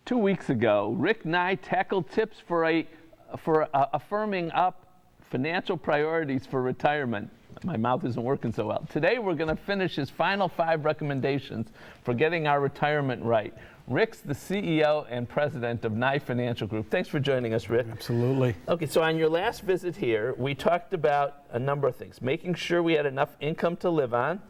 2 weeks ago, Rick Nye tackled tips for affirming up financial priorities for retirement. My mouth isn't working so well. Today, we're going to finish his final 5 recommendations for getting our retirement right. Rick's the CEO and president of Nye Financial Group. Thanks for joining us, Rick. Absolutely. Okay, so on your last visit here, we talked about a number of things. Making sure we had enough income to live on,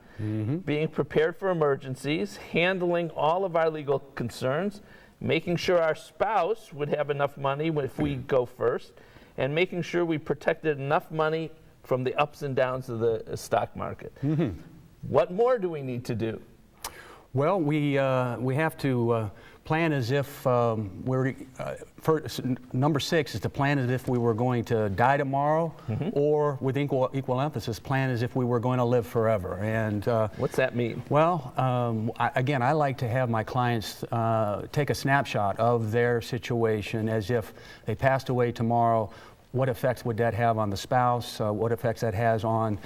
being prepared for emergencies, handling all of our legal concerns, making sure our spouse would have enough money if we go first, and making sure we protected enough money from the ups and downs of the stock market. What more do we need to do? Well, we have to plan as if number 6 is to plan as if we were going to die tomorrow, or with equal emphasis, plan as if we were going to live forever. And what's that mean? Well, I like to have my clients take a snapshot of their situation as if they passed away tomorrow. What effects would that have on the spouse? What effects that has on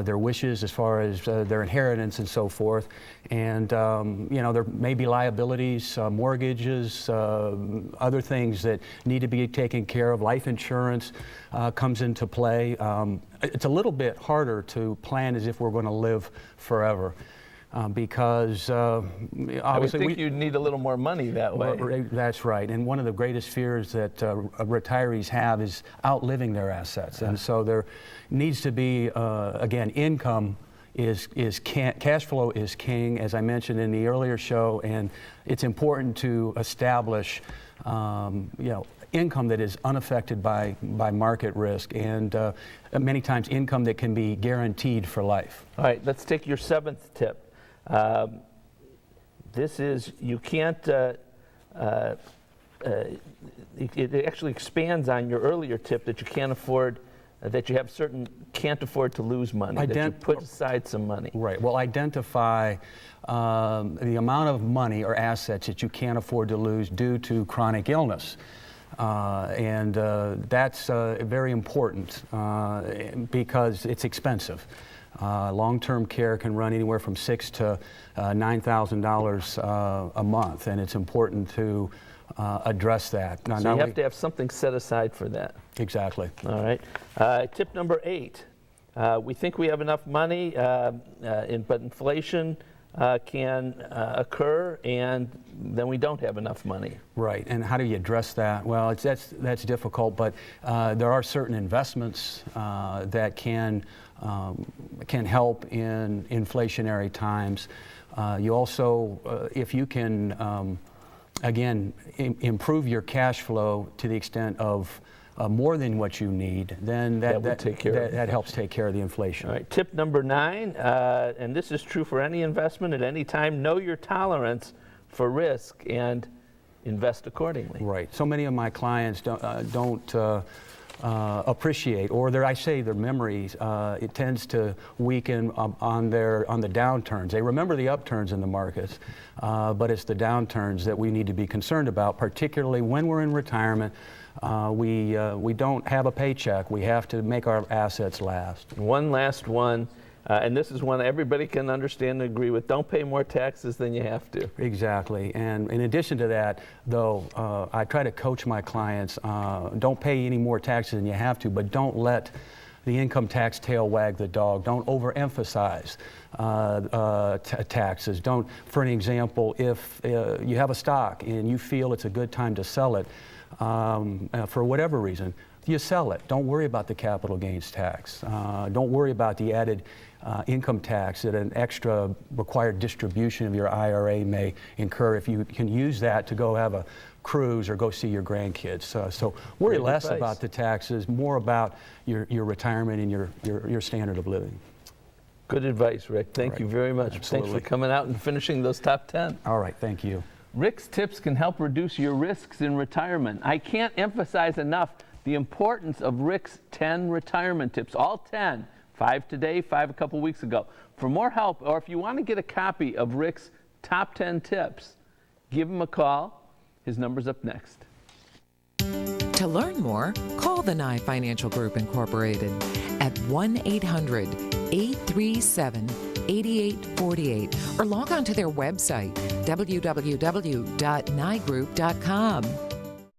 their wishes as far as their inheritance and so forth. And there may be liabilities, mortgages, other things that need to be taken care of. Life insurance comes into play. It's a little bit harder to plan as if we're going to live forever. Because obviously I would think you'd need a little more money that way. That's right. And one of the greatest fears that retirees have is outliving their assets. And so there needs to be, again, income is cash flow is king, as I mentioned in the earlier show, and it's important to establish income that is unaffected by market risk, and many times income that can be guaranteed for life. All right, let's take your 7th tip. This is, you can't, it actually expands on your earlier tip that you can't afford, that you can't afford to lose money, that you put aside some money. Right, well, identify the amount of money or assets that you can't afford to lose due to chronic illness. And that's very important because it's expensive. Long-term care can run anywhere from $6,000 to $9,000 a month, and it's important to address that. So you have to have something set aside for that. Exactly. All right. Tip number 8. We think we have enough money, but inflation can occur, and then we don't have enough money. Right, and how do you address that? Well, that's difficult, but there are certain investments that can help in inflationary times. You also, if you can, again, improve your cash flow to the extent of more than what you need, then that helps take care of the inflation. All right. Tip number 9, and this is true for any investment at any time: know your tolerance for risk and invest accordingly. Right. So many of my clients don't appreciate, or their memories, it tends to weaken on the downturns. They remember the upturns in the markets, but it's the downturns that we need to be concerned about, particularly when we're in retirement. We don't have a paycheck. We have to make our assets last. One last one, and this is one everybody can understand and agree with: don't pay more taxes than you have to. Exactly. And in addition to that, though, I try to coach my clients, don't pay any more taxes than you have to, but don't let the income tax tail wag the dog. Don't overemphasize taxes. Don't, for an example, if you have a stock and you feel it's a good time to sell it, for whatever reason, you sell it. Don't worry about the capital gains tax. Don't worry about the added income tax that an extra required distribution of your IRA may incur if you can use that to go have a cruise or go see your grandkids. So worry less about the taxes, more about your retirement and your standard of living. Good advice, Rick. Thank you very much. Absolutely. Thanks for coming out and finishing those top 10. All right, thank you. Rick's tips can help reduce your risks in retirement. I can't emphasize enough the importance of Rick's 10 retirement tips, all 10, 5 today, 5 a couple weeks ago. For more help, or if you want to get a copy of Rick's top 10 tips, give him a call. His number's up next. To learn more, call the Nye Financial Group Incorporated at 1-800-837 8848 or log on to their website, www.nigroup.com.